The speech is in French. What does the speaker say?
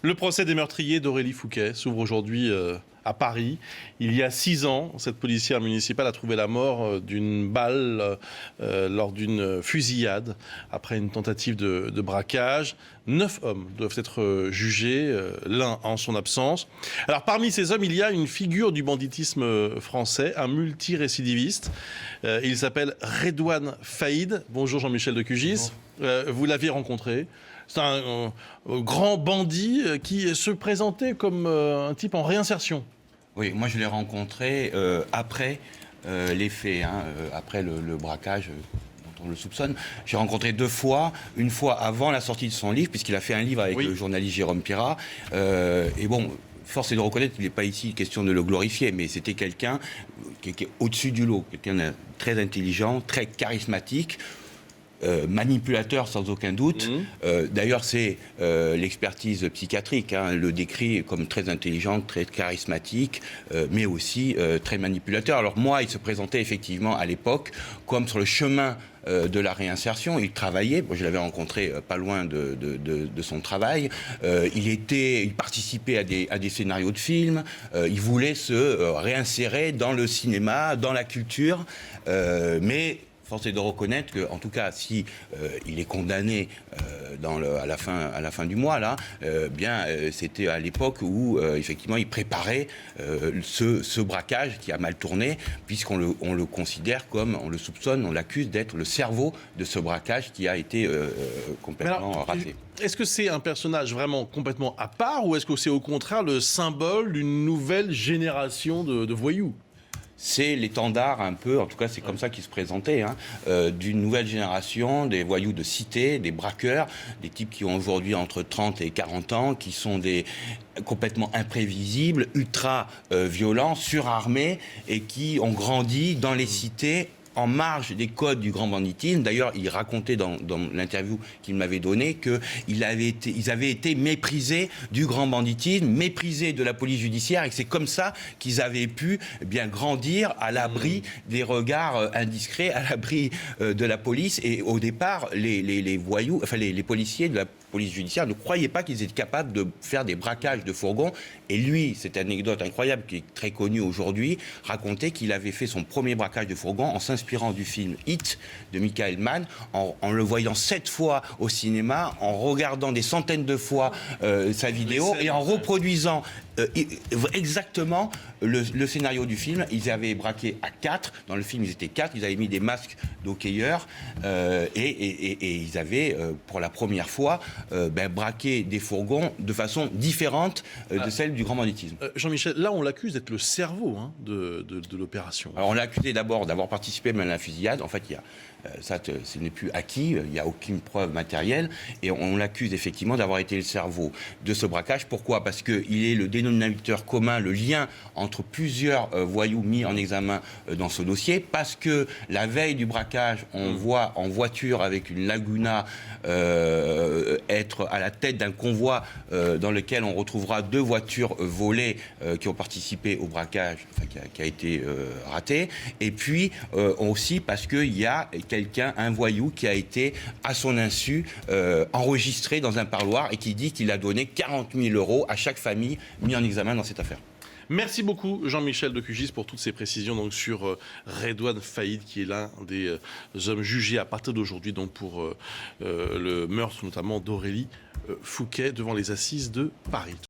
Le procès des meurtriers d'Aurélie Fouquet s'ouvre aujourd'hui à Paris. Il y a 6 ans, cette policière municipale a trouvé la mort d'une balle lors d'une fusillade après une tentative de braquage. 9 hommes doivent être jugés, l'un en son absence. Alors parmi ces hommes, il y a une figure du banditisme français, un multirécidiviste. Il s'appelle Redouane Faïd. Bonjour Jean-Michel de Cugies. Vous l'aviez rencontré. C'est un grand bandit qui se présentait comme un type en réinsertion. Oui, moi je l'ai rencontré après les faits, après le braquage dont on le soupçonne. J'ai rencontré 2 fois, une fois avant la sortie de son livre, puisqu'il a fait un livre avec le journaliste Jérôme Pirat. Et bon, force est de reconnaître qu'il n'est pas ici question de le glorifier, mais c'était quelqu'un qui est au-dessus du lot, quelqu'un de très intelligent, très charismatique. Manipulateur sans aucun doute. D'ailleurs, c'est l'expertise psychiatrique le décrit comme très intelligent, très charismatique, mais aussi très manipulateur. Alors moi, il se présentait effectivement à l'époque comme sur le chemin de la réinsertion. Il travaillait, je l'avais rencontré pas loin de son travail, il participait à des scénarios de films, il voulait se réinsérer dans le cinéma, dans la culture, mais force est de reconnaître que, en tout cas, si il est condamné à la fin du mois, là, c'était à l'époque où effectivement il préparait ce braquage qui a mal tourné, puisqu'on le considère comme, on le soupçonne, on l'accuse d'être le cerveau de ce braquage qui a été complètement raté. Est-ce que c'est un personnage vraiment complètement à part, ou est-ce que c'est au contraire le symbole d'une nouvelle génération de voyous ? C'est l'étendard un peu, en tout cas c'est comme ça qu'il se présentait, d'une nouvelle génération, des voyous de cité, des braqueurs, des types qui ont aujourd'hui entre 30 et 40 ans, qui sont complètement imprévisibles, ultra violents, surarmés, et qui ont grandi dans les cités en marge des codes du grand banditisme. D'ailleurs, il racontait dans l'interview qu'il m'avait donnée qu'ils avaient été méprisés du grand banditisme, méprisés de la police judiciaire, et que c'est comme ça qu'ils avaient pu grandir à l'abri des regards indiscrets, à l'abri de la police. Et au départ, les voyous, enfin les policiers de la police judiciaire ne croyaient pas qu'ils étaient capables de faire des braquages de fourgons. Et lui, cette anecdote incroyable qui est très connue aujourd'hui, racontait qu'il avait fait son premier braquage de fourgon en s'inspirant du film Hit de Michael Mann, en le voyant 7 fois au cinéma, en regardant des centaines de fois sa vidéo et en reproduisant exactement le scénario du film. Ils avaient braqué à 4, dans le film ils étaient 4, ils avaient mis des masques d'hockeyeurs et ils avaient pour la première fois braqué des fourgons de façon différente de celle du grand banditisme. Jean-Michel, là on l'accuse d'être le cerveau de l'opération. Alors on l'a accusé d'abord d'avoir participé même à la fusillade. En fait, ce n'est plus acquis, il n'y a aucune preuve matérielle, et on l'accuse effectivement d'avoir été le cerveau de ce braquage. Pourquoi ? Parce qu'il est le dénominateur commun, le lien entre plusieurs voyous mis en examen dans ce dossier, parce que la veille du braquage, on voit en voiture avec une Laguna être à la tête d'un convoi dans lequel on retrouvera 2 voitures volées qui ont participé au braquage, qui a été raté, et puis aussi parce qu'il y a un voyou qui a été, à son insu, enregistré dans un parloir et qui dit qu'il a donné 40 000 € à chaque famille mise en examen dans cette affaire. Merci beaucoup Jean-Michel de Cugies pour toutes ces précisions donc, sur Redouane Faïd, qui est l'un des hommes jugés à partir d'aujourd'hui donc, pour le meurtre notamment d'Aurélie Fouquet devant les assises de Paris.